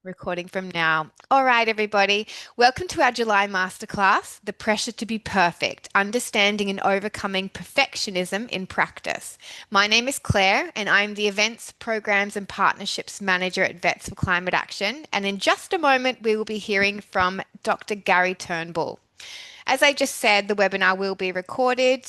Recording from now. All right, everybody. Welcome to our July Masterclass, The Pressure to be Perfect, Understanding and Overcoming Perfectionism in Practice. My name is Claire, and I'm the Events, Programs and Partnerships Manager at Vets for Climate Action. And in just a moment, we will be hearing from Dr. Gary Turnbull. As I just said, the webinar will be recorded,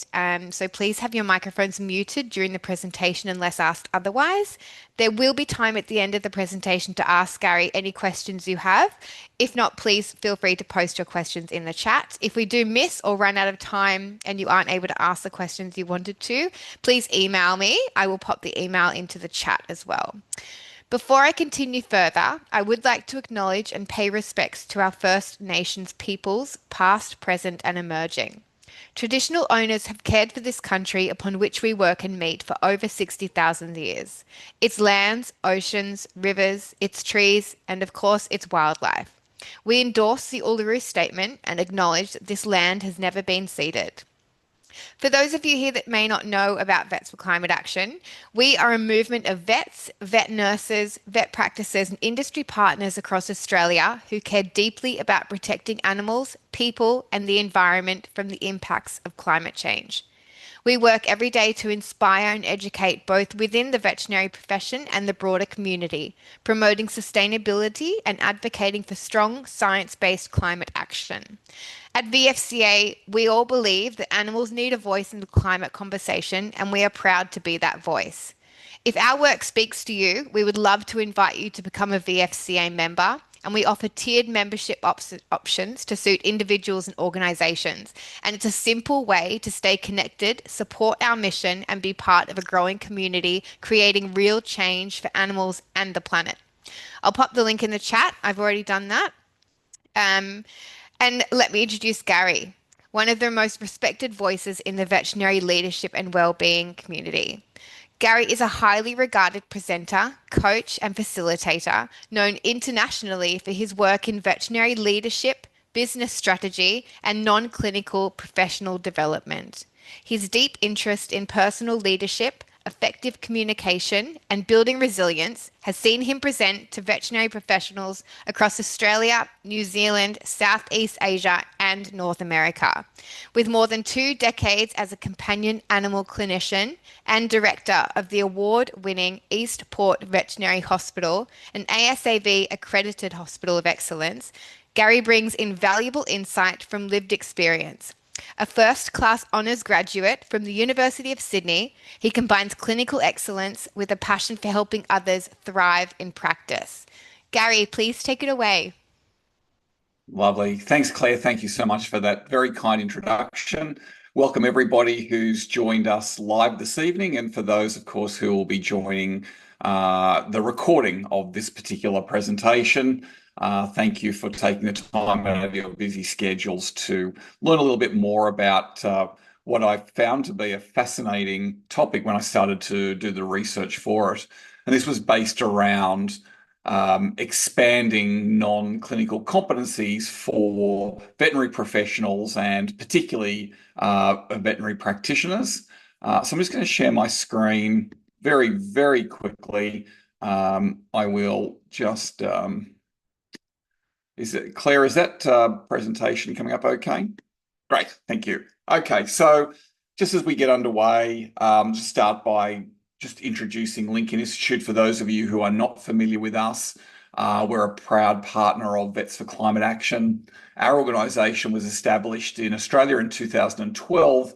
so please have your microphones muted during the presentation unless asked otherwise. There will be time at the end of the presentation to ask Gary any questions you have. If not, please feel free to post your questions in the chat. If we do miss or run out of time and you aren't able to ask the questions you wanted to, please email me. I will pop the email into the chat as well. Before I continue further, I would like to acknowledge and pay respects to our First Nations peoples, past, present, and emerging. Traditional owners have cared for this country upon which we work and meet for over 60,000 years. Its lands, oceans, rivers, its trees, and of course, its wildlife. We endorse the Uluru Statement and acknowledge that this land has never been ceded. For those of you here that may not know about Vets for Climate Action, we are a movement of vets, vet nurses, vet practices, and industry partners across Australia who care deeply about protecting animals, people, and the environment from the impacts of climate change. We work every day to inspire and educate both within the veterinary profession and the broader community, promoting sustainability and advocating for strong science-based climate action. At VFCA, we all believe that animals need a voice in the climate conversation, and we are proud to be that voice. If our work speaks to you, we would love to invite you to become a VFCA member, and we offer tiered membership options to suit individuals and organisations. And it's a simple way to stay connected, support our mission, and be part of a growing community, creating real change for animals and the planet. I'll pop the link in the chat. I've already done that. And let me introduce Gary, one of the most respected voices in the veterinary leadership and wellbeing community. Gary is a highly regarded presenter, coach, and facilitator, known internationally for his work in veterinary leadership, business strategy, and non-clinical professional development. His deep interest in personal leadership, effective communication, and building resilience has seen him present to veterinary professionals across Australia, New Zealand, Southeast Asia, and North America. With more than 2 decades as a companion animal clinician and director of the award-winning Eastport Veterinary Hospital, an ASAV accredited hospital of excellence, Gary brings invaluable insight from lived experience. A first-class honours graduate from the University of Sydney, he combines clinical excellence with a passion for helping others thrive in practice. Gary, please take it away. Lovely. Thanks, Claire. Thank you so much for that very kind introduction. Welcome everybody who's joined us live this evening, and for those, of course, who will be joining the recording of this particular presentation. Thank you for taking the time out of your busy schedules to learn a little bit more about what I found to be a fascinating topic when I started to do the research for it. And this was based around expanding non-clinical competencies for veterinary professionals and particularly veterinary practitioners. So I'm just going to share my screen very, very quickly. I will just... Claire, is that presentation coming up okay? Great, thank you. Okay, so just as we get underway, just start by just introducing Lincoln Institute for those of you who are not familiar with us. We're a proud partner of Vets for Climate Action. Our organisation was established in Australia in 2012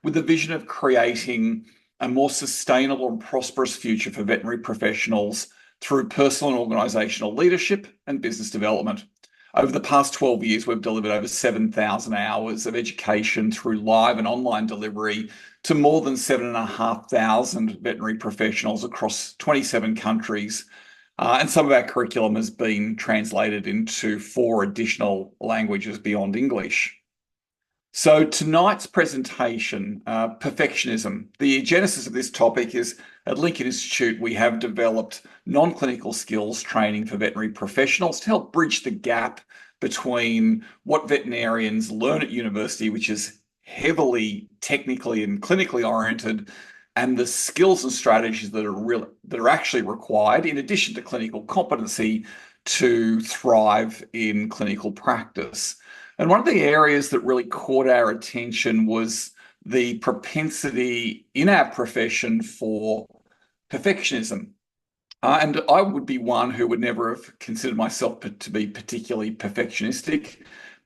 with the vision of creating a more sustainable and prosperous future for veterinary professionals through personal and organisational leadership and business development. Over the past 12 years, we've delivered over 7,000 hours of education through live and online delivery to more than 7,500 veterinary professionals across 27 countries. And some of our curriculum has been translated into 4 additional languages beyond English. So tonight's presentation, perfectionism. The genesis of this topic is at Lincoln Institute, we have developed non-clinical skills training for veterinary professionals to help bridge the gap between what veterinarians learn at university, which is heavily technically and clinically oriented, and the skills and strategies that are actually required, in addition to clinical competency, to thrive in clinical practice. And one of the areas that really caught our attention was the propensity in our profession for perfectionism. And I would be one who would never have considered myself to be particularly perfectionistic.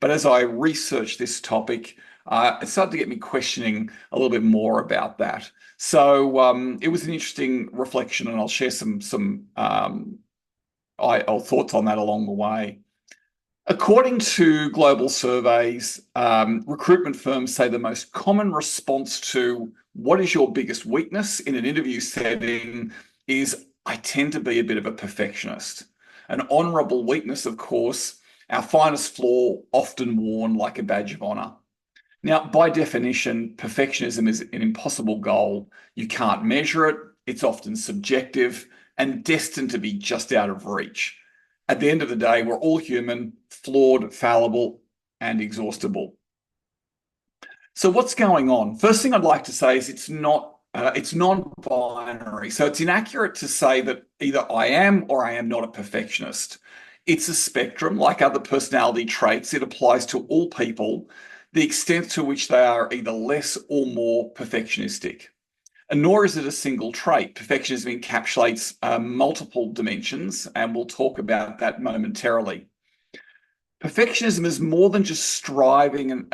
But as I researched this topic, it started to get me questioning a little bit more about that. So it was an interesting reflection, and I'll share some thoughts on that along the way. According to global surveys, recruitment firms say the most common response to what is your biggest weakness in an interview setting is I tend to be a bit of a perfectionist. An honourable weakness, of course, our finest flaw, often worn like a badge of honour. Now, by definition, perfectionism is an impossible goal. You can't measure it, it's often subjective and destined to be just out of reach. At the end of the day, we're all human, flawed, fallible, and exhaustible. So what's going on? First thing I'd like to say is it's non-binary. So it's inaccurate to say that either I am or I am not a perfectionist. It's a spectrum. Like other personality traits, it applies to all people, the extent to which they are either less or more perfectionistic. And nor is it a single trait. Perfectionism encapsulates multiple dimensions, and we'll talk about that momentarily. Perfectionism is more than just striving and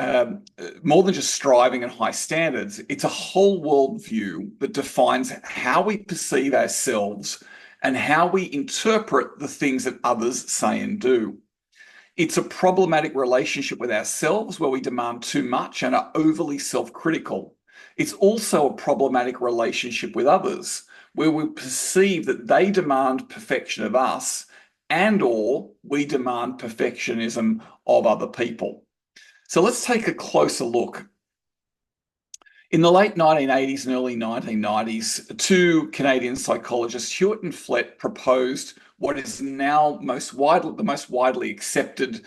high standards. It's a whole worldview that defines how we perceive ourselves and how we interpret the things that others say and do. It's a problematic relationship with ourselves where we demand too much and are overly self-critical. It's also a problematic relationship with others where we perceive that they demand perfection of us and or we demand perfectionism of other people. So let's take a closer look. In the late 1980s and early 1990s, two Canadian psychologists, Hewitt and Flett, proposed what is now the most widely accepted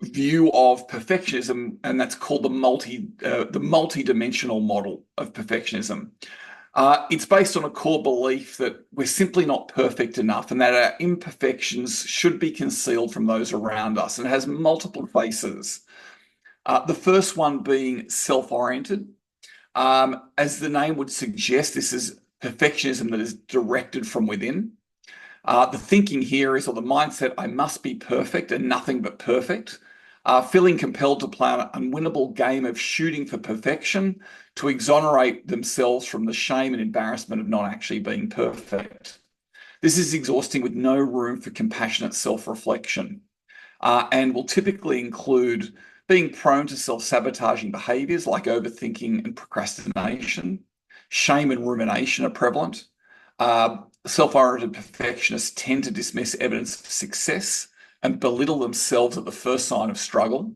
view of perfectionism, and that's called the multi-dimensional model of perfectionism. It's based on a core belief that we're simply not perfect enough and that our imperfections should be concealed from those around us, and it has multiple faces. The first one being self-oriented. As the name would suggest, this is perfectionism that is directed from within. The thinking here is, or the mindset, I must be perfect and nothing but perfect. Feeling compelled to play an unwinnable game of shooting for perfection to exonerate themselves from the shame and embarrassment of not actually being perfect. This is exhausting with no room for compassionate self-reflection, and will typically include being prone to self-sabotaging behaviors like overthinking and procrastination. Shame and rumination are prevalent. Self-oriented perfectionists tend to dismiss evidence of success and belittle themselves at the first sign of struggle.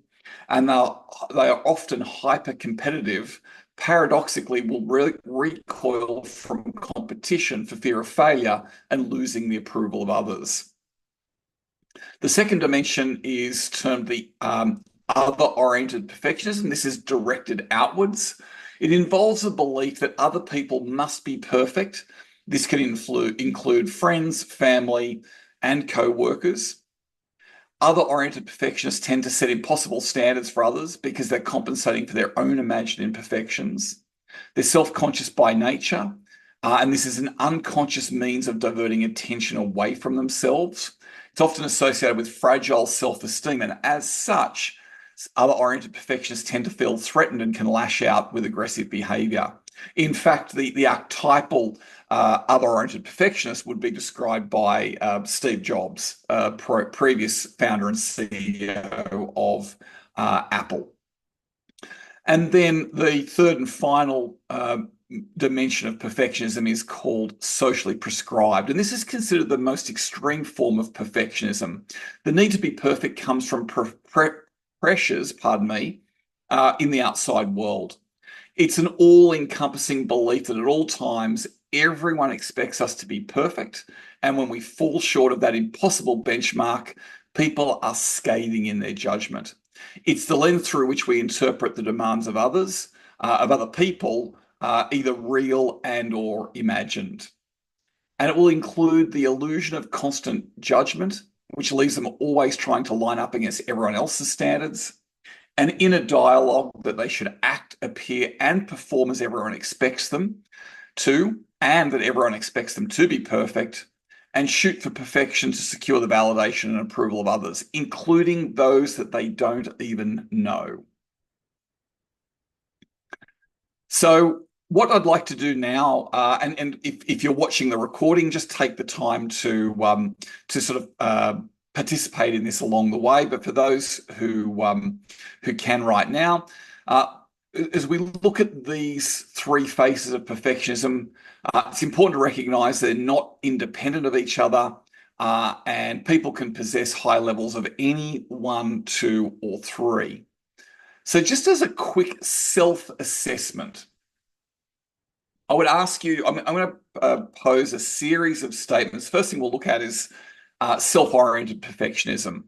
And they are often hyper-competitive, paradoxically will recoil from competition for fear of failure and losing the approval of others. The second dimension is termed the other-oriented perfectionism. This is directed outwards. It involves a belief that other people must be perfect. This can include friends, family, and co-workers. Other-oriented perfectionists tend to set impossible standards for others because they're compensating for their own imagined imperfections. They're self-conscious by nature, and this is an unconscious means of diverting attention away from themselves. It's often associated with fragile self-esteem, and as such, other-oriented perfectionists tend to feel threatened and can lash out with aggressive behavior. In fact, the archetypal other-oriented perfectionist would be described by Steve Jobs, previous founder and CEO of Apple. And then the third and final dimension of perfectionism is called socially prescribed. And this is considered the most extreme form of perfectionism. The need to be perfect comes from pressures, in the outside world. It's an all-encompassing belief that at all times, everyone expects us to be perfect. And when we fall short of that impossible benchmark, people are scathing in their judgment. It's the lens through which we interpret the demands of others, of other people, either real and or imagined. And it will include the illusion of constant judgment, which leaves them always trying to line up against everyone else's standards, an inner dialogue that they should act, appear, and perform as everyone expects them to, and that everyone expects them to be perfect, and shoot for perfection to secure the validation and approval of others, including those that they don't even know. So what I'd like to do now, and if you're watching the recording, just take the time to sort of participate in this along the way. But for those who can right now, as we look at these three faces of perfectionism, it's important to recognize they're not independent of each other, and people can possess high levels of any one, two, or three. So just as a quick self-assessment, I would ask you, I'm going to pose a series of statements. First thing we'll look at is self-oriented perfectionism.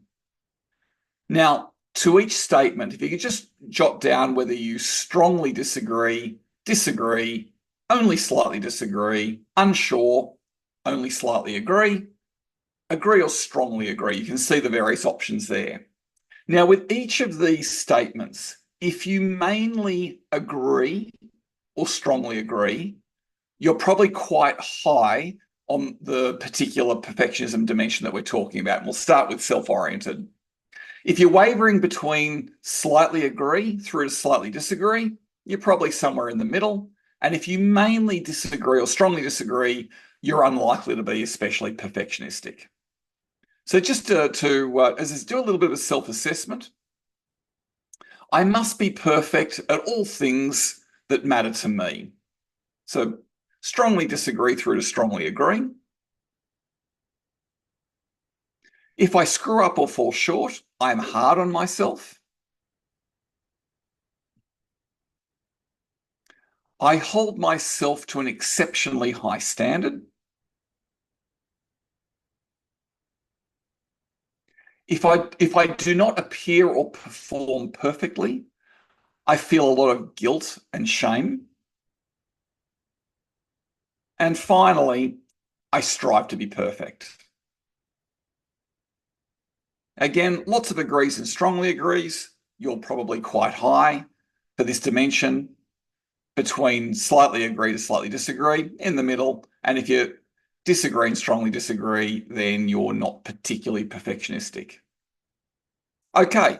Now, to each statement, if you could just jot down whether you strongly disagree, disagree, only slightly disagree, unsure, only slightly agree, agree or strongly agree. You can see the various options there. Now, with each of these statements, if you mainly agree or strongly agree, you're probably quite high on the particular perfectionism dimension that we're talking about. And we'll start with self-oriented. If you're wavering between slightly agree through to slightly disagree, you're probably somewhere in the middle. And if you mainly disagree or strongly disagree, you're unlikely to be especially perfectionistic. So just as I do a little bit of a self-assessment, I must be perfect at all things that matter to me. So strongly disagree through to strongly agree. If I screw up or fall short, I'm hard on myself. I hold myself to an exceptionally high standard. If I do not appear or perform perfectly, I feel a lot of guilt and shame. And finally, I strive to be perfect. Again, lots of agrees and strongly agrees. You're probably quite high for this dimension, between slightly agree to slightly disagree, in the middle. And if you disagree and strongly disagree, then you're not particularly perfectionistic. Okay,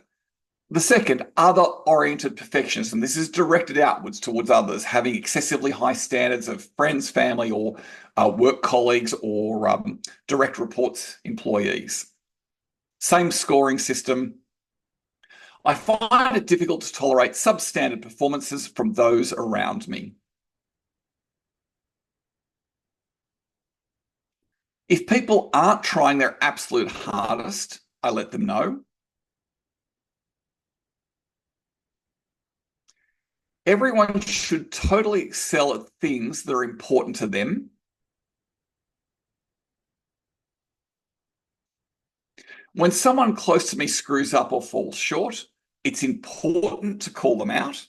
the second, other-oriented perfectionism. This is directed outwards towards others, having excessively high standards of friends, family, or work colleagues, or direct reports, employees. Same scoring system. I find it difficult to tolerate substandard performances from those around me. If people aren't trying their absolute hardest, I let them know. Everyone should totally excel at things that are important to them. When someone close to me screws up or falls short, it's important to call them out.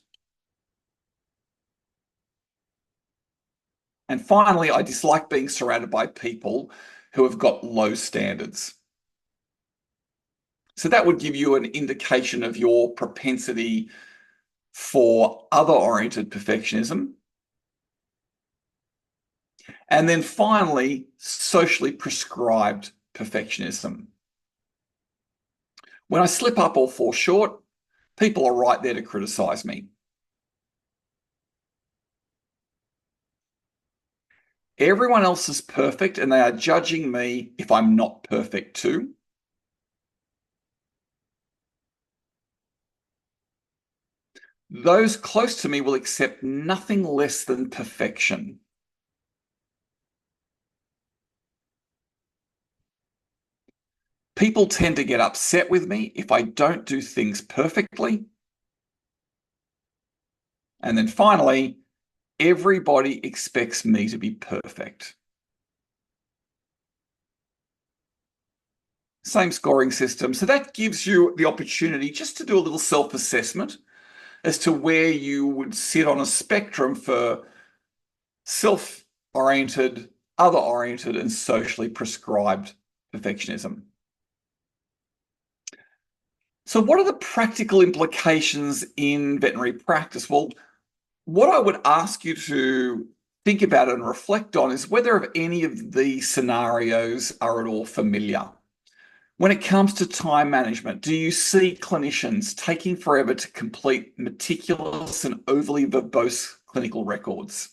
And finally, I dislike being surrounded by people who have got low standards. So that would give you an indication of your propensity for other-oriented perfectionism. And then finally, socially prescribed perfectionism. When I slip up or fall short, people are right there to criticize me. Everyone else is perfect and they are judging me if I'm not perfect too. Those close to me will accept nothing less than perfection. People tend to get upset with me if I don't do things perfectly. And then finally, everybody expects me to be perfect. Same scoring system. So that gives you the opportunity just to do a little self-assessment as to where you would sit on a spectrum for self-oriented, other-oriented, and socially prescribed perfectionism. So what are the practical implications in veterinary practice? Well, what I would ask you to think about and reflect on is whether any of these scenarios are at all familiar. When it comes to time management, do you see clinicians taking forever to complete meticulous and overly verbose clinical records?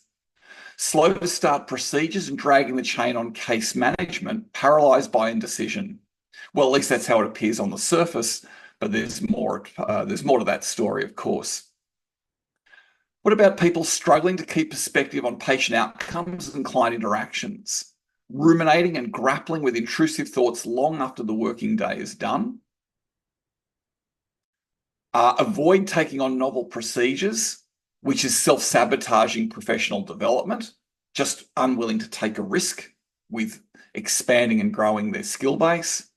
Slow to start procedures and dragging the chain on case management, paralysed by indecision. Well, at least that's how it appears on the surface, but there's more. There's more to that story, of course. What about people struggling to keep perspective on patient outcomes and client interactions, ruminating and grappling with intrusive thoughts long after the working day is done? Avoid taking on novel procedures, which is self-sabotaging professional development, just unwilling to take a risk with expanding and growing their skill base.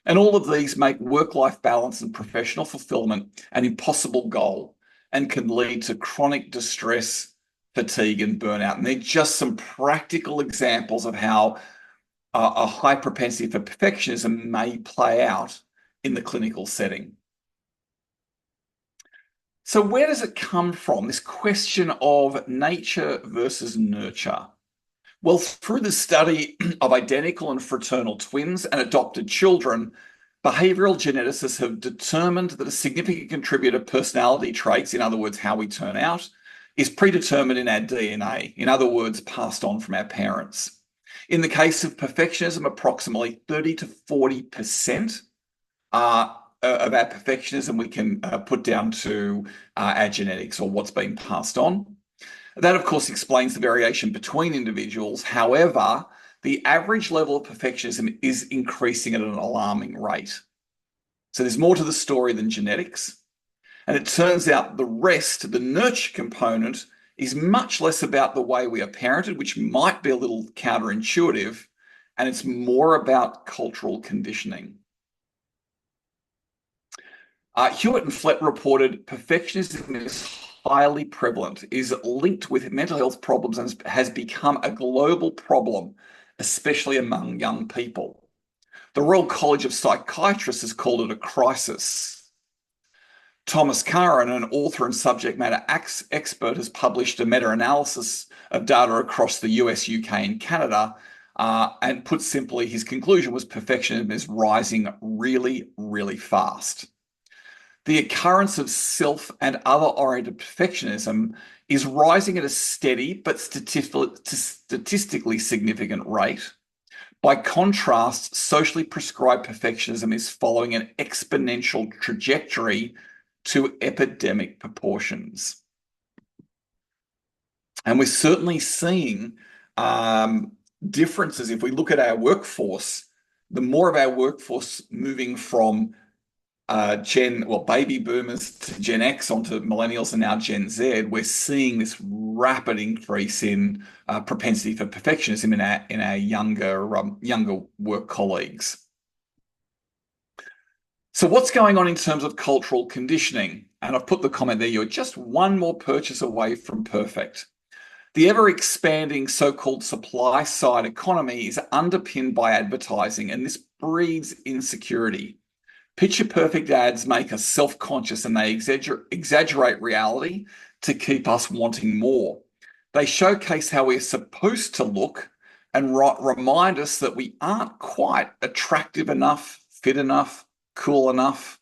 And all of these make work-life balance and professional fulfillment an impossible goal and can lead to chronic distress, fatigue, and burnout. And they're just some practical examples of how a high propensity for perfectionism may play out in the clinical setting. So where does it come from, this question of nature versus nurture? Well, through the study of identical and fraternal twins and adopted children, behavioral geneticists have determined that a significant contributor to personality traits, in other words, how we turn out, is predetermined in our DNA, in other words, passed on from our parents. In the case of perfectionism, approximately 30 to 40% of our perfectionism we can put down to our genetics or what's been passed on. That, of course, explains the variation between individuals. However, the average level of perfectionism is increasing at an alarming rate. So there's more to the story than genetics. And it turns out the rest, the nurture component, is much less about the way we are parented, which might be a little counterintuitive, and it's more about cultural conditioning. Hewitt and Flett reported perfectionism is highly prevalent, is linked with mental health problems, and has become a global problem, especially among young people. The Royal College of Psychiatrists has called it a crisis. Thomas Curran, an author and subject matter expert, has published a meta-analysis of data across the US, UK, and Canada, and put simply, his conclusion was perfectionism is rising really, really fast. The occurrence of self and other-oriented perfectionism is rising at a steady but statistically significant rate. By contrast, socially prescribed perfectionism is following an exponential trajectory to epidemic proportions. And we're certainly seeing differences. If we look at our workforce, the more of our workforce moving from baby boomers to Gen X onto millennials and now Gen Z, we're seeing this rapid increase in propensity for perfectionism in our younger work colleagues. So what's going on in terms of cultural conditioning? And I've put the comment there, you're just one more purchase away from perfect. The ever-expanding so-called supply-side economy is underpinned by advertising, and this breeds insecurity. Picture-perfect ads make us self-conscious, and they exaggerate reality to keep us wanting more. They showcase how we're supposed to look and remind us that we aren't quite attractive enough, fit enough, cool enough,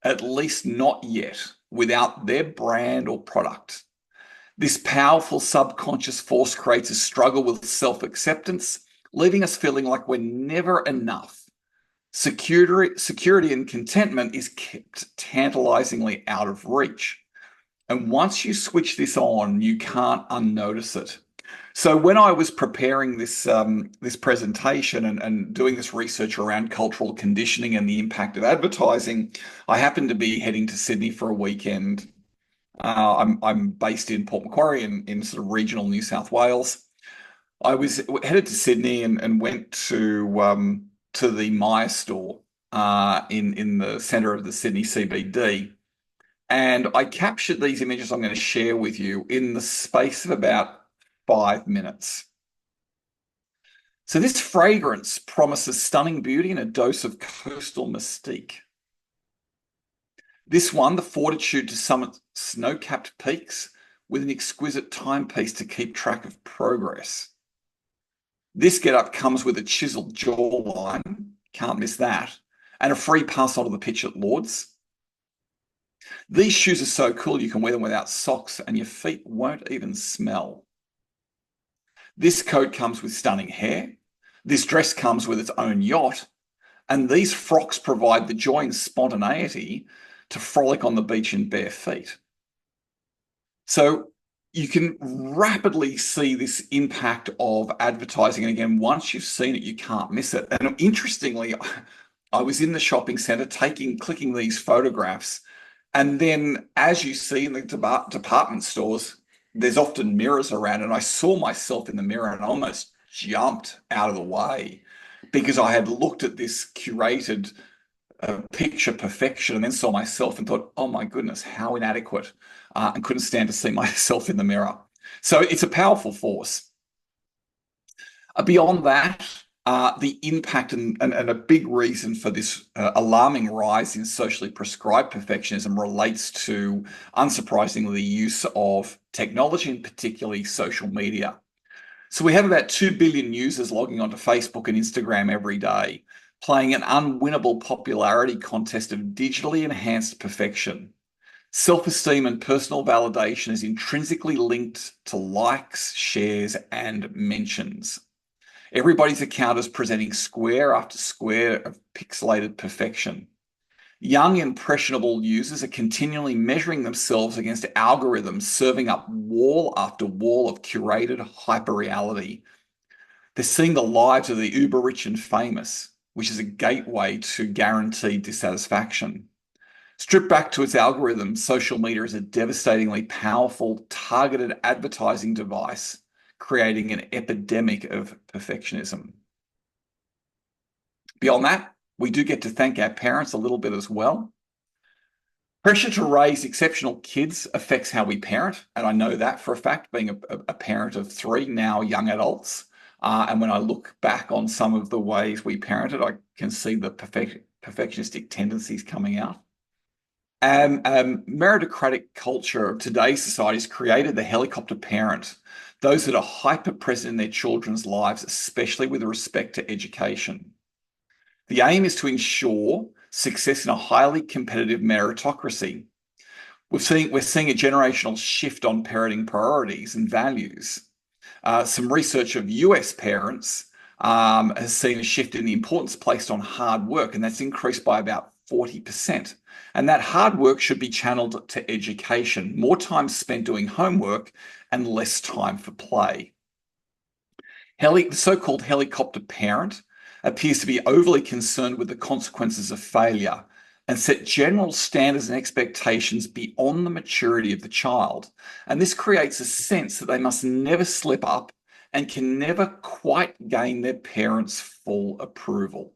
at least not yet, without their brand or product. This powerful subconscious force creates a struggle with self-acceptance, leaving us feeling like we're never enough. Security and contentment is kept tantalizingly out of reach. And once you switch this on, you can't unnotice it. So when I was preparing this presentation and doing this research around cultural conditioning and the impact of advertising, I happened to be heading to Sydney for a weekend. I'm based in Port Macquarie in sort of regional New South Wales. I was headed to Sydney and went to the Myer store in the centre of the Sydney CBD. And I captured these images I'm going to share with you in the space of about 5 minutes. So this fragrance promises stunning beauty and a dose of coastal mystique. This one, the fortitude to summit snow-capped peaks with an exquisite timepiece to keep track of progress. This getup comes with a chiseled jawline, can't miss that, and a free pass onto the pitch at Lord's. These shoes are so cool you can wear them without socks and your feet won't even smell. This coat comes with stunning hair. This dress comes with its own yacht. And these frocks provide the joy and spontaneity to frolic on the beach in bare feet. So you can rapidly see this impact of advertising. And again, once you've seen it, you can't miss it. And interestingly, I was in the shopping center clicking these photographs. And then as you see in the department stores, there's often mirrors around. And I saw myself in the mirror and almost jumped out of the way because I had looked at this curated picture perfection and then saw myself and thought, oh my goodness, how inadequate, and couldn't stand to see myself in the mirror. So it's a powerful force. Beyond that, the impact and a big reason for this alarming rise in socially prescribed perfectionism relates to, unsurprisingly, the use of technology and particularly social media. So we have about 2 billion users logging onto Facebook and Instagram every day, playing an unwinnable popularity contest of digitally enhanced perfection. Self-esteem and personal validation is intrinsically linked to likes, shares, and mentions. Everybody's account is presenting square after square of pixelated perfection. Young, impressionable users are continually measuring themselves against algorithms serving up wall after wall of curated hyperreality. They're seeing the lives of the uber rich and famous, which is a gateway to guaranteed dissatisfaction. Stripped back to its algorithms, social media is a devastatingly powerful, targeted advertising device, creating an epidemic of perfectionism. Beyond that, we do get to thank our parents a little bit as well. Pressure to raise exceptional kids affects how we parent, and I know that for a fact, being a parent of 3 now young adults. And when I look back on some of the ways we parented, I can see the perfectionistic tendencies coming out. Meritocratic culture of today's society has created the helicopter parent, those that are hyper present in their children's lives, especially with respect to education. The aim is to ensure success in a highly competitive meritocracy. We're seeing a generational shift on parenting priorities and values. Some research of US parents has seen a shift in the importance placed on hard work, and that's increased by about 40%. And that hard work should be channeled to education, more time spent doing homework and less time for play. The so-called helicopter parent appears to be overly concerned with the consequences of failure and set general standards and expectations beyond the maturity of the child. And this creates a sense that they must never slip up and can never quite gain their parents' full approval.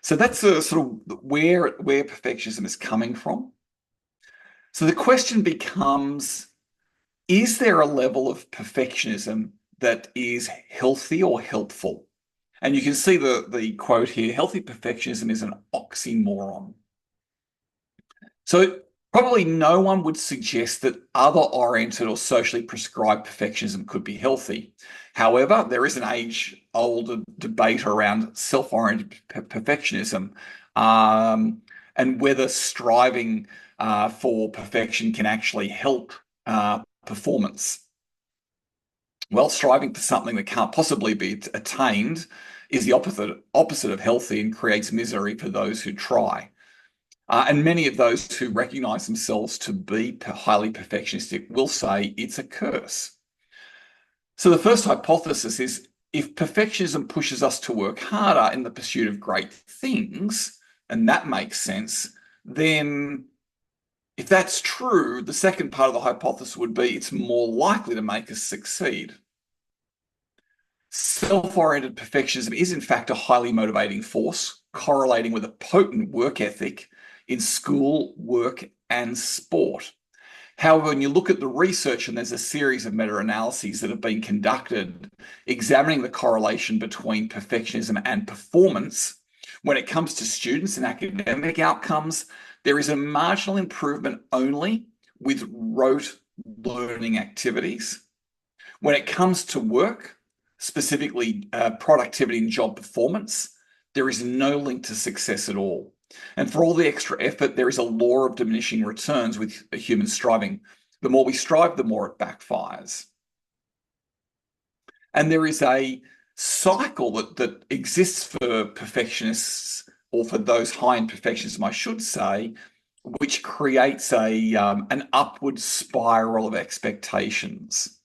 So that's sort of where perfectionism is coming from. So the question becomes, is there a level of perfectionism that is healthy or helpful? And you can see the quote here, healthy perfectionism is an oxymoron. So probably no one would suggest that other-oriented or socially prescribed perfectionism could be healthy. However, there is an age-old debate around self-oriented perfectionism, and whether striving for perfection can actually help performance. Well, striving for something that can't possibly be attained is the opposite of healthy and creates misery for those who try. And many of those who recognize themselves to be highly perfectionistic will say it's a curse. So the first hypothesis is, if perfectionism pushes us to work harder in the pursuit of great things, and that makes sense, then if that's true, the second part of the hypothesis would be it's more likely to make us succeed. Self-oriented perfectionism is in fact a highly motivating force, correlating with a potent work ethic in school, work, and sport. However, when you look at the research, and there's a series of meta-analyses that have been conducted examining the correlation between perfectionism and performance, when it comes to students and academic outcomes, there is a marginal improvement only with rote learning activities. When it comes to work, specifically productivity and job performance, there is no link to success at all. And for all the extra effort, there is a law of diminishing returns with human striving. The more we strive, the more it backfires. And there is a cycle that exists for perfectionists, or for those high in perfectionism, I should say, which creates an upward spiral of expectations.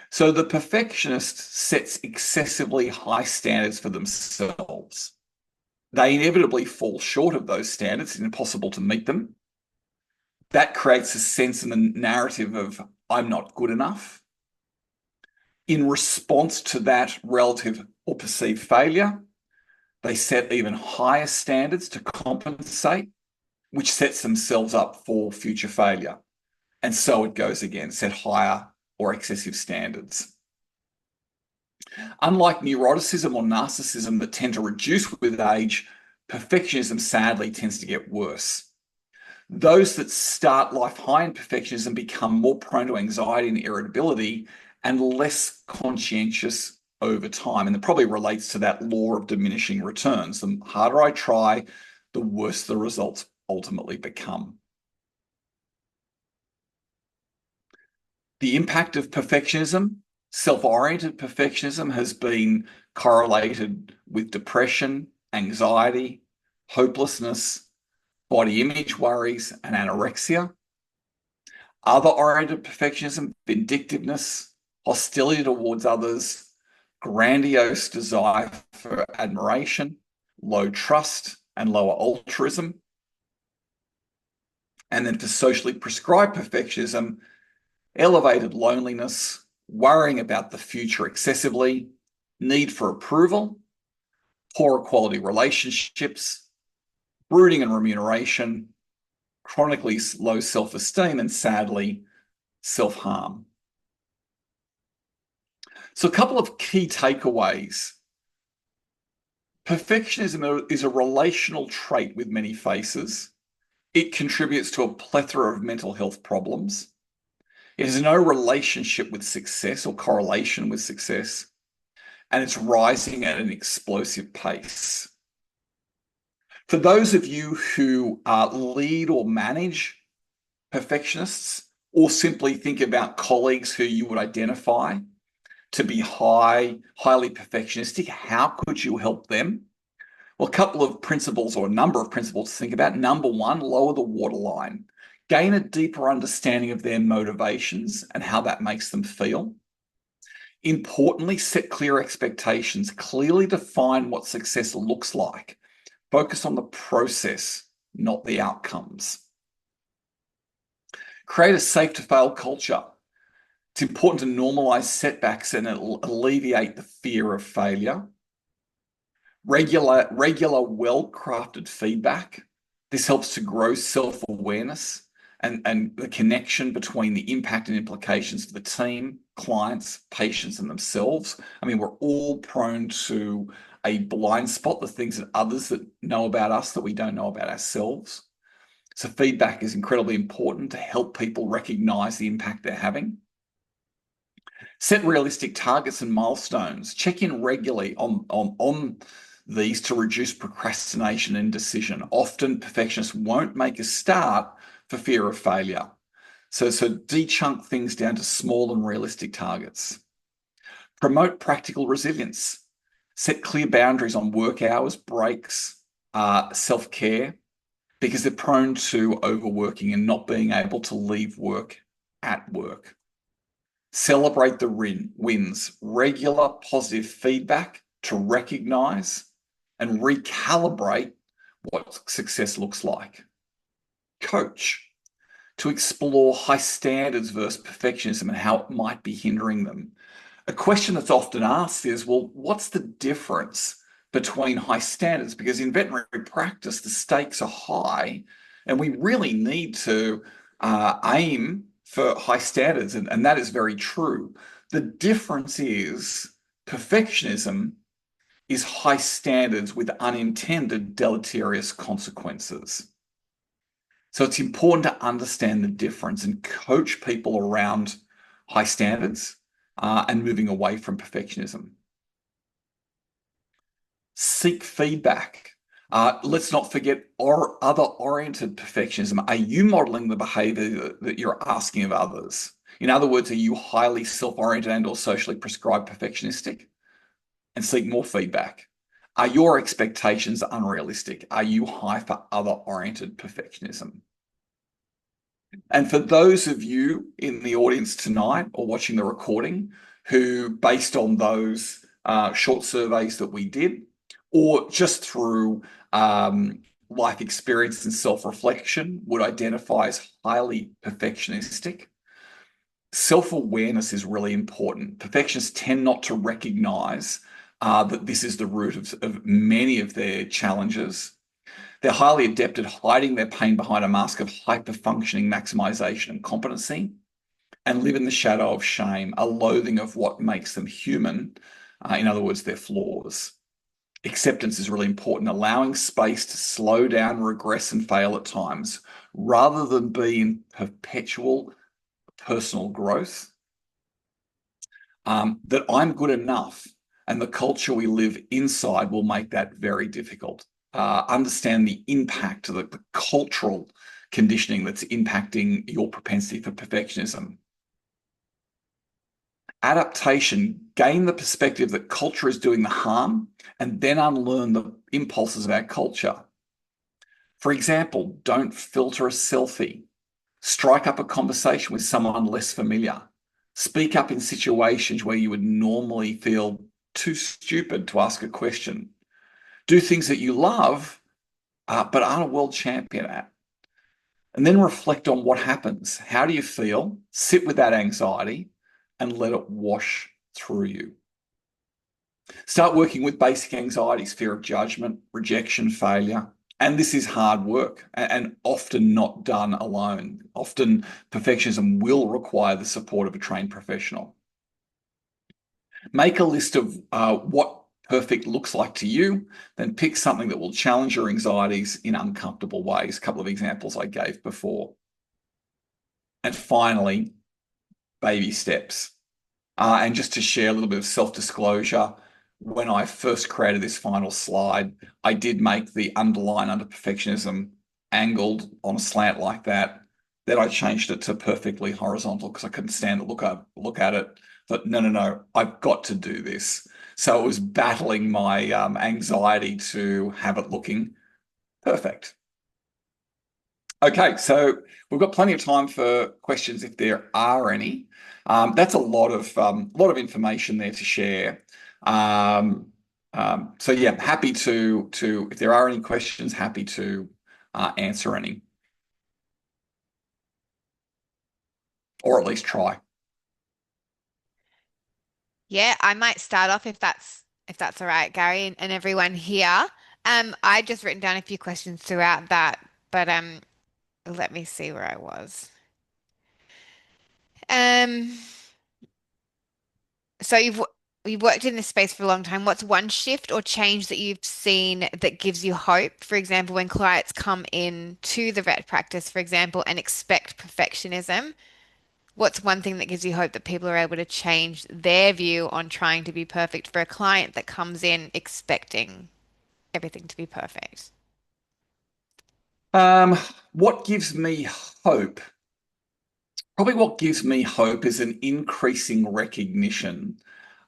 So the perfectionist sets excessively high standards for themselves. They inevitably fall short of those standards. It's impossible to meet them. That creates a sense in the narrative of, I'm not good enough. In response to that relative or perceived failure, they set even higher standards to compensate, which sets themselves up for future failure. And so it goes again, set higher or excessive standards. Unlike neuroticism or narcissism that tend to reduce with age, perfectionism sadly tends to get worse. Those that start life high in perfectionism become more prone to anxiety and irritability and less conscientious over time. And it probably relates to that law of diminishing returns. The harder I try, the worse the results ultimately become. The impact of perfectionism, self-oriented perfectionism, has been correlated with depression, anxiety, hopelessness, body image worries, and anorexia. Other-oriented perfectionism, vindictiveness, hostility towards others, grandiose desire for admiration, low trust, and lower altruism. And then for socially prescribed perfectionism, elevated loneliness, worrying about the future excessively, need for approval, poor quality relationships, brooding and remuneration, chronically low self-esteem, and sadly, self-harm. So a couple of key takeaways. Perfectionism is a relational trait with many faces. It contributes to a plethora of mental health problems. It has no relationship with success or correlation with success, and it's rising at an explosive pace. For those of you who lead or manage perfectionists, or simply think about colleagues who you would identify to be highly perfectionistic, how could you help them? Well, a couple of principles, or a number of principles to think about. Number one, lower the waterline. Gain a deeper understanding of their motivations and how that makes them feel. Importantly, set clear expectations. Clearly define what success looks like. Focus on the process, not the outcomes. Create a safe to fail culture. It's important to normalize setbacks and alleviate the fear of failure. Regular well-crafted feedback. This helps to grow self-awareness and the connection between the impact and implications for the team, clients, patients, and themselves. I mean, we're all prone to a blind spot, the things that others that know about us that we don't know about ourselves. So feedback is incredibly important to help people recognize the impact they're having. Set realistic targets and milestones. Check in regularly on these to reduce procrastination and indecision. Often perfectionists won't make a start for fear of failure. So de-chunk things down to small and realistic targets. Promote practical resilience. Set clear boundaries on work hours, breaks, self-care, because they're prone to overworking and not being able to leave work at work. Celebrate the wins. Regular positive feedback to recognize and recalibrate what success looks like. Coach to explore high standards versus perfectionism and how it might be hindering them. A question that's often asked is, well, what's the difference between high standards? Because in veterinary practice, the stakes are high, and we really need to aim for high standards, and that is very true. The difference is perfectionism is high standards with unintended deleterious consequences. So it's important to understand the difference and coach people around high standards and moving away from perfectionism. Seek feedback. Let's not forget other oriented perfectionism. Are you modeling the behavior that you're asking of others? In other words, are you highly self-oriented and or socially prescribed perfectionistic? And seek more feedback. Are your expectations unrealistic? Are you high for other oriented perfectionism? And for those of you in the audience tonight or watching the recording who, based on those short surveys that we did, or just through life experience and self-reflection, would identify as highly perfectionistic, self-awareness is really important. Perfectionists tend not to recognize that this is the root of many of their challenges. They're highly adept at hiding their pain behind a mask of hyper-functioning maximization and competency, and live in the shadow of shame, a loathing of what makes them human. In other words, their flaws. Acceptance is really important, allowing space to slow down, regress, and fail at times, rather than be in perpetual personal growth. That I'm good enough, and the culture we live inside will make that very difficult. Understand the impact of the cultural conditioning that's impacting your propensity for perfectionism. Adaptation, gain the perspective that culture is doing the harm, and then unlearn the impulses of our culture. For example, don't filter a selfie. Strike up a conversation with someone less familiar. Speak up in situations where you would normally feel too stupid to ask a question. Do things that you love, but aren't a world champion at. And then reflect on what happens. How do you feel? Sit with that anxiety and let it wash through you. Start working with basic anxieties, fear of judgment, rejection, failure. And this is hard work and often not done alone. Often perfectionism will require the support of a trained professional. Make a list of what perfect looks like to you, then pick something that will challenge your anxieties in uncomfortable ways. A couple of examples I gave before. And finally, baby steps. And just to share a little bit of self-disclosure, when I first created this final slide, I did make the underline under perfectionism angled on a slant like that. Then I changed it to perfectly horizontal because I couldn't stand to look at it. But no, I've got to do this. So it was battling my anxiety to have it looking perfect. Okay, so we've got plenty of time for questions if there are any. That's a lot of information there to share. So yeah, happy to if there are any questions, happy to answer any, or at least try. Yeah, I might start off if that's all right, Gary, and everyone here. I just written down a few questions throughout that, but let me see where I was. Um, so you've worked in this space for a long time. What's one shift or change that you've seen that gives you hope? For example, when clients come in to the vet practice, for example, and expect perfectionism, what's one thing that gives you hope that people are able to change their view on trying to be perfect for a client that comes in expecting everything to be perfect? Um, what gives me hope? Probably what gives me hope is an increasing recognition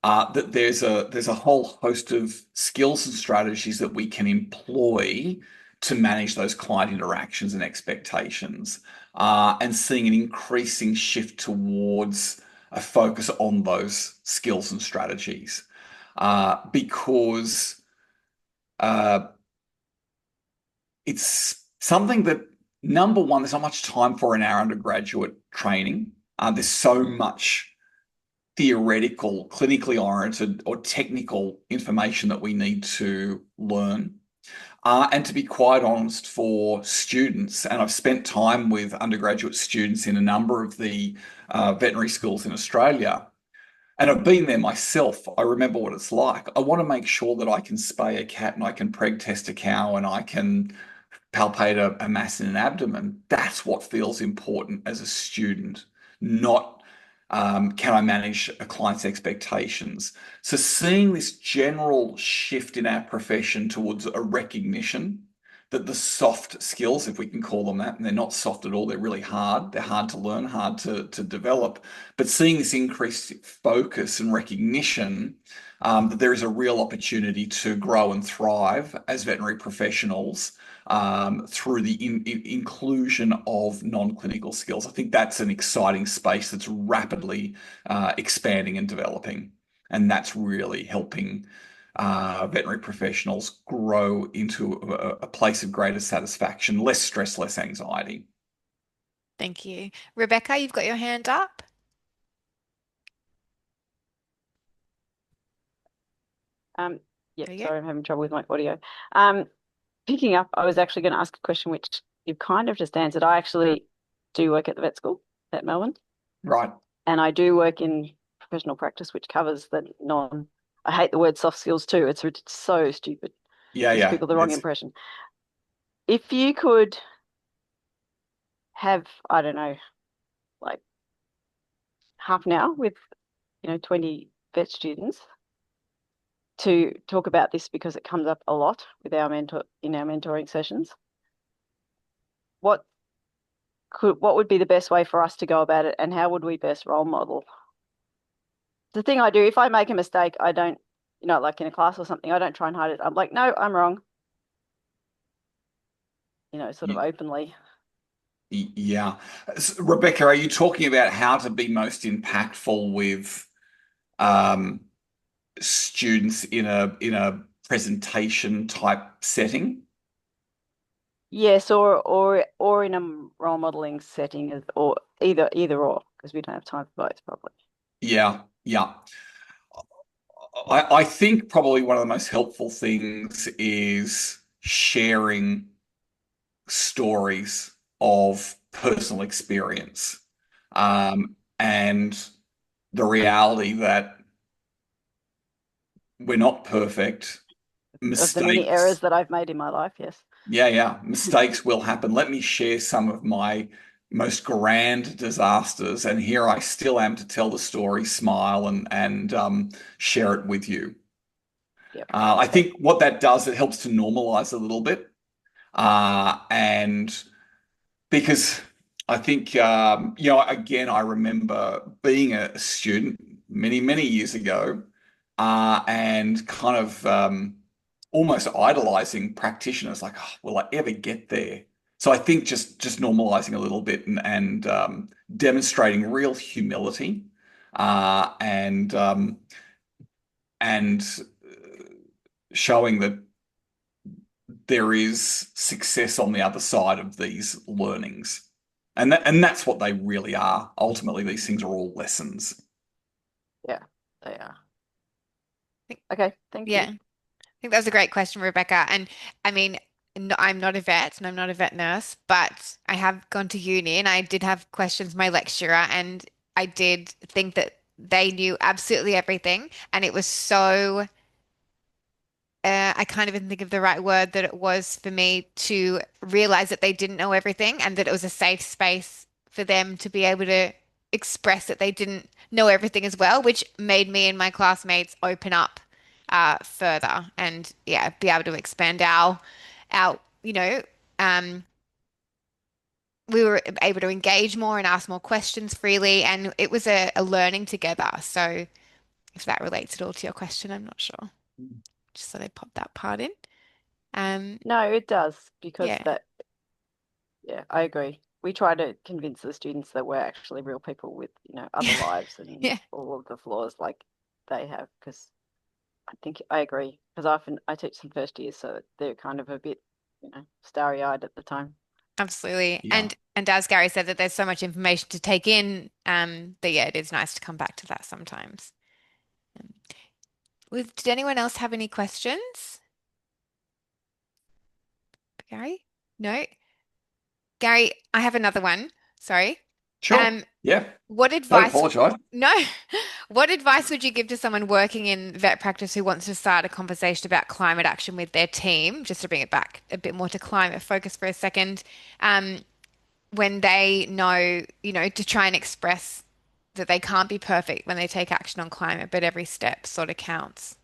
that there's a whole host of skills and strategies that we can employ to manage those client interactions and expectations, and seeing an increasing shift towards a focus on those skills and strategies, because uh, it's something that, number one, there's not much time for in our undergraduate training. There's so much theoretical, clinically oriented, or technical information that we need to learn. And to be quite honest, for students, and I've spent time with undergraduate students in a number of the veterinary schools in Australia, and I've been there myself. I remember what it's like. I want to make sure that I can spay a cat and I can preg test a cow and I can palpate a mass in an abdomen. That's what feels important as a student, not can I manage a client's expectations. So seeing this general shift in our profession towards a recognition that the soft skills, if we can call them that, and they're not soft at all, they're really hard. They're hard to learn, hard to develop. But seeing this increased focus and recognition that there is a real opportunity to grow and thrive as veterinary professionals through the inclusion of non-clinical skills. I think that's an exciting space that's rapidly expanding and developing. And that's really helping veterinary professionals grow into a place of greater satisfaction, less stress, less anxiety. Thank you. Rebecca, you've got your hand up. Um, There yep, you go. sorry, I'm having trouble with my audio. Um, Picking up, I was actually going to ask a question which you've kind of just answered. I actually do work at the vet school at Melbourne, Right. and I do work in professional practice, which covers the non. I hate the word soft skills too. It's so stupid. Yeah, Gives yeah. people the wrong It's impression. If you could have, I don't know, like half an hour with, 20 vet students to talk about this because it comes up a lot with our mentor in our mentoring sessions. What what would be the best way for us to go about it, and how would we best role model? The thing I do, if I make a mistake, I don't, like in a class or something, I don't try and hide it. I'm like, no, I'm wrong, sort of openly. yeah. Rebecca, are you talking about how to be most impactful with um, students in a presentation type setting? Yes, or in a role modeling setting, or either or, because we don't have time for both, probably. Yeah, yeah. I think probably one of the most helpful things is sharing stories of personal experience, and the reality that we're not perfect. Of the many errors Mistakes, that I've made in my life, yes. yeah, yeah, mistakes will happen. Let me share some of my most grand disasters, and here I still am to tell the story, smile, and share it with you. Yep. I think what that does, it helps to normalize a little bit. And because I think, again, I remember being a student many, many years ago, and kind of almost idolizing practitioners, like, oh, will I ever get there? So I think just normalizing a little bit and demonstrating real humility, and showing that there is success on the other side of these learnings. And that's what they really are. Ultimately, these things are all lessons. Yeah, they are. Think- Okay, thank Yeah, you. I think that was a great question, Rebecca. And I mean, I'm not a vet and I'm not a vet nurse, but I have gone to uni and I did have questions with my lecturer, and I did think that they knew absolutely everything. And it was so I can't even think of the right word that it was for me to realize that they didn't know everything and that it was a safe space for them to be able to express that they didn't know everything as well, which made me and my classmates open up further and yeah, be able to expand our um, we were able to engage more and ask more questions freely, and it was a learning together. So if that relates at all to your question, I'm not sure. Just so they pop that part in. Um, No, it does, because yeah. yeah, I agree. We try to convince the students that we're actually real people with, other lives and Yeah, all of the flaws like they have. Because I think I agree. Because often I teach some first years, so they're kind of a bit, starry-eyed at the time. absolutely. Yeah. And as Gary said, that there's so much information to take in, that yeah, it is nice to come back to that sometimes. Did anyone else have any questions? Gary? No? Gary, I have another one. Sorry. Sure. Um, Yeah. what Don't advice, apologize. no, what advice would you give to someone working in vet practice who wants to start a conversation about climate action with their team? Just to bring it back a bit more to climate focus for a second. Um, when they know, to try and express that they can't be perfect when they take action on climate, but every step sort of counts.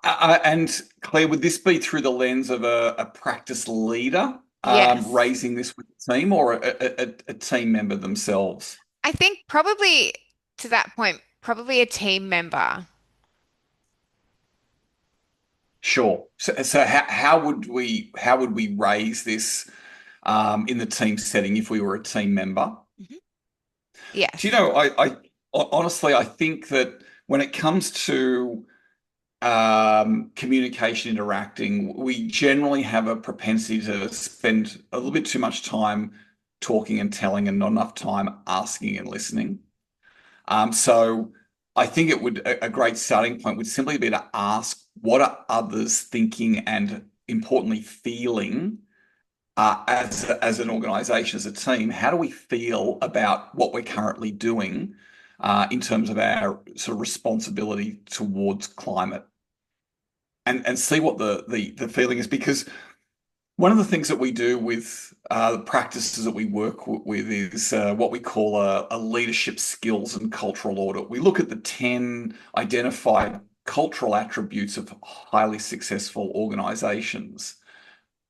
And Claire, would this be through the lens of a practice leader Yes. raising this with the team or a team member themselves? I think probably to that point, probably a team member. Sure. So how would we raise this in the team setting if we were a team member? Mhm. Do you Yes. know, honestly, I think that when it comes to communication interacting, we generally have a propensity to spend a little bit too much time talking and telling and not enough time asking and listening. So I think a great starting point would simply be to ask what are others thinking and importantly feeling as an organization, as a team. How do we feel about what we're currently doing in terms of our sort of responsibility towards climate? And see what the feeling is, because one of the things that we do with the practices that we work with is what we call a leadership skills and cultural audit. We look at the 10 identified cultural attributes of highly successful organizations.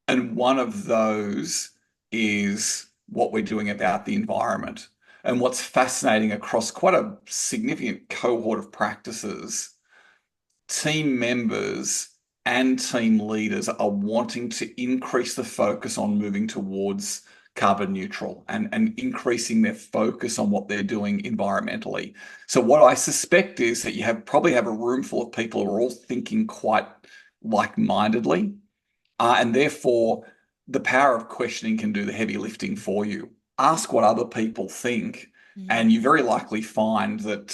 And one of those is what we're doing about the environment. And what's fascinating across quite a significant cohort of practices, team members and team leaders are wanting to increase the focus on moving towards carbon neutral and increasing their focus on what they're doing environmentally. So what I suspect is that you probably have a room full of people who are all thinking quite like-mindedly, and therefore the power of questioning can do the heavy lifting for you. Ask what other people think, Mm. and you very likely find that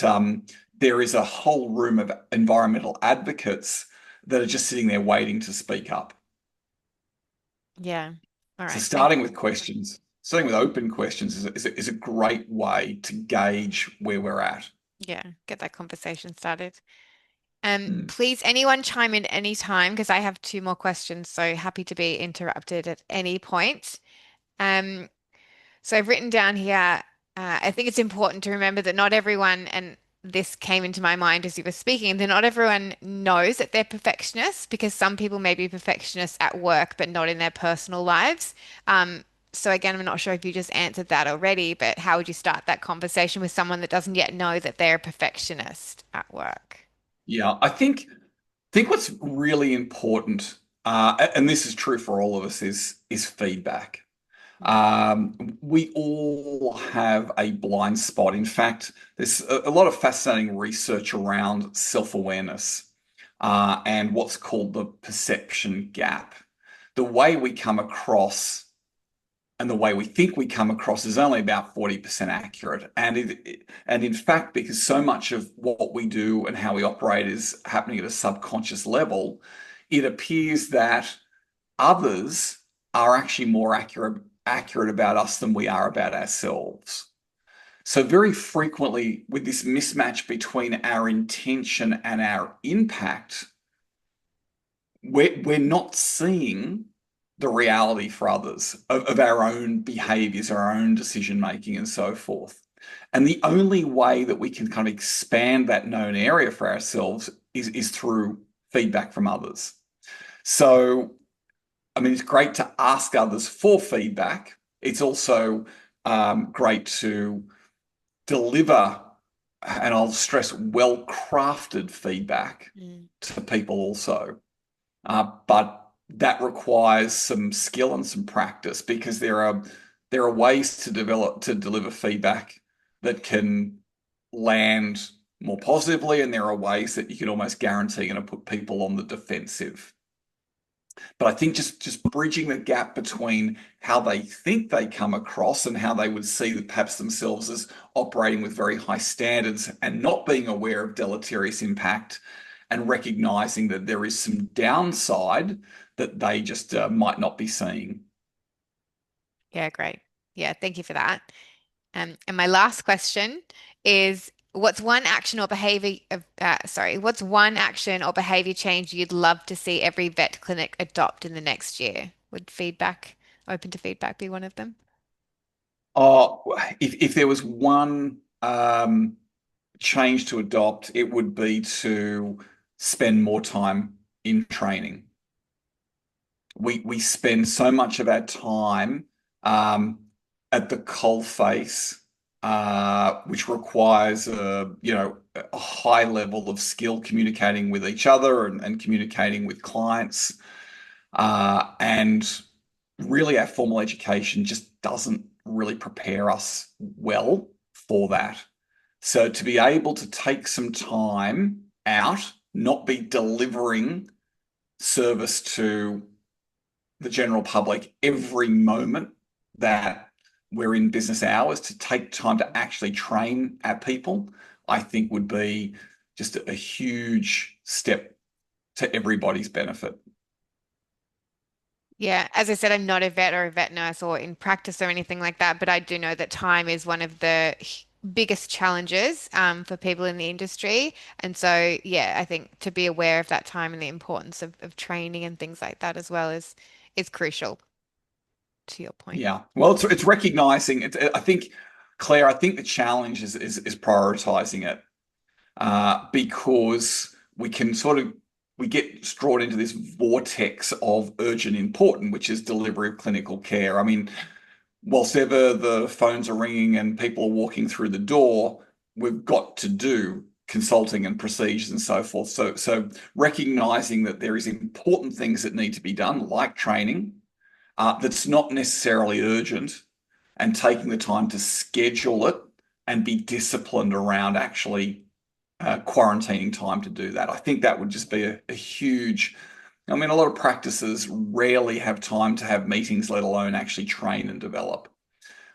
there is a whole room of environmental advocates that are just sitting there waiting to speak up. Yeah. All So right. Thank starting with open questions is a great way to gauge where we're at. Yeah, get that conversation started. Hmm. Please, anyone chime in any time because I have two more questions, so happy to be interrupted at any point. Um, So I've written down here, I think it's important to remember that not everyone, and this came into my mind as you were speaking, that not everyone knows that they're perfectionists because some people may be perfectionists at work, but not in their personal lives. Um, so again, I'm not sure if you just answered that already, but how would you start that conversation with someone that doesn't yet know that they're a perfectionist at work? Yeah, I think what's really important, and this is true for all of us, is feedback. Mm, We all have a blind spot. In fact, there's a lot of fascinating research around self-awareness and what's called the perception gap. The way we come across and the way we think we come across is only about 40% accurate. And in fact, because so much of what we do and how we operate is happening at a subconscious level, it appears that others are actually more accurate about us than we are about ourselves. So very frequently with this mismatch between our intention and our impact, we're not seeing the reality for others of our own behaviors, our own decision making, and so forth. And the only way that we can kind of expand that known area for ourselves is through feedback from others. So I mean, it's great to ask others for feedback. It's also great to deliver, and I'll stress, well-crafted feedback mm, to people also. But that requires some skill and some practice, because there are ways to deliver feedback that can land more positively, and there are ways that you can almost guarantee going to put people on the defensive. But I think just bridging the gap between how they think they come across and how they would see that perhaps themselves as operating with very high standards and not being aware of deleterious impact, and recognizing that there is some downside that they just might not be seeing. Yeah, great. Yeah, thank you for that. And my last question is, what's one action or behavior what's one action or behavior change you'd love to see every vet clinic adopt in the next year? Would feedback, open to feedback be one of them? Oh, if there was one change to adopt, it would be to spend more time in training. We spend so much of our time um, at the coalface, which requires a high level of skill communicating with each other and communicating with clients. And really, our formal education just doesn't really prepare us well for that. So to be able to take some time out, not be delivering service to the general public every moment that we're in business hours, to take time to actually train our people, I think would be just a huge step to everybody's benefit. Yeah, as I said, I'm not a vet or a vet nurse or in practice or anything like that, but I do know that time is one of the biggest challenges for people in the industry. And so, yeah, I think to be aware of that time and the importance of training and things like that as well is crucial to your point. Yeah. Well, it's recognizing it. I think, Claire, I think the challenge is prioritizing it because we can sort of we get drawn into this vortex of urgent important, which is delivery of clinical care. I mean, whilst ever the phones are ringing and people are walking through the door, we've got to do consulting and procedures and so forth. So recognizing that there is important things that need to be done, like training, that's not necessarily urgent, and taking the time to schedule it and be disciplined around actually quarantining time to do that. I think that would just be a huge. I mean, a lot of practices rarely have time to have meetings, let alone actually train and develop.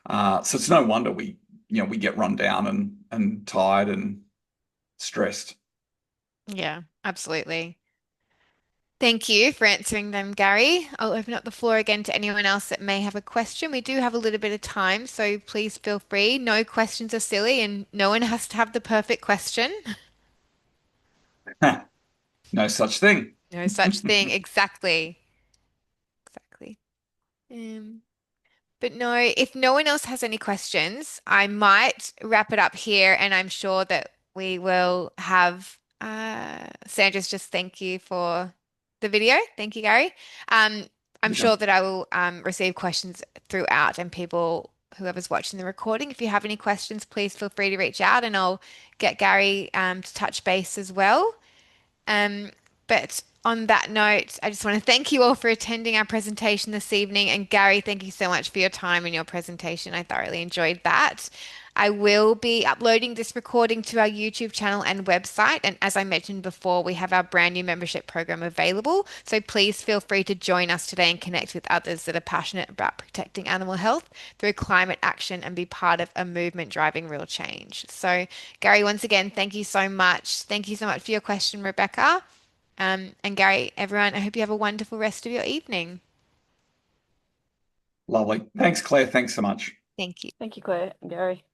So it's no wonder we get run down and tired and stressed. Yeah, absolutely. Thank you for answering them, Gary. I'll open up the floor again to anyone else that may have a question. We do have a little bit of time, so please feel free. No questions are silly, and no one has to have the perfect question. No such thing. No such thing. Exactly. Exactly. Um, But no, if no one else has any questions, I might wrap it up here, and I'm sure that we will have Sandra's just thank you for the video. Thank you, Gary. Um, I'm Yeah. sure that I will receive questions throughout, and people, whoever's watching the recording, if you have any questions, please feel free to reach out, and I'll get Gary to touch base as well. Um, but on that note, I just want to thank you all for attending our presentation this evening. And Gary, thank you so much for your time and your presentation. I thoroughly enjoyed that. I will be uploading this recording to our YouTube channel and website. And as I mentioned before, we have our brand new membership program available. So please feel free to join us today and connect with others that are passionate about protecting animal health through climate action and be part of a movement driving real change. So, Gary, once again, thank you so much. Thank you so much for your question, Rebecca. And Gary, everyone, I hope you have a wonderful rest of your evening. Lovely. Thanks, Claire. Thanks so much. Thank you. Thank you, Claire and Gary.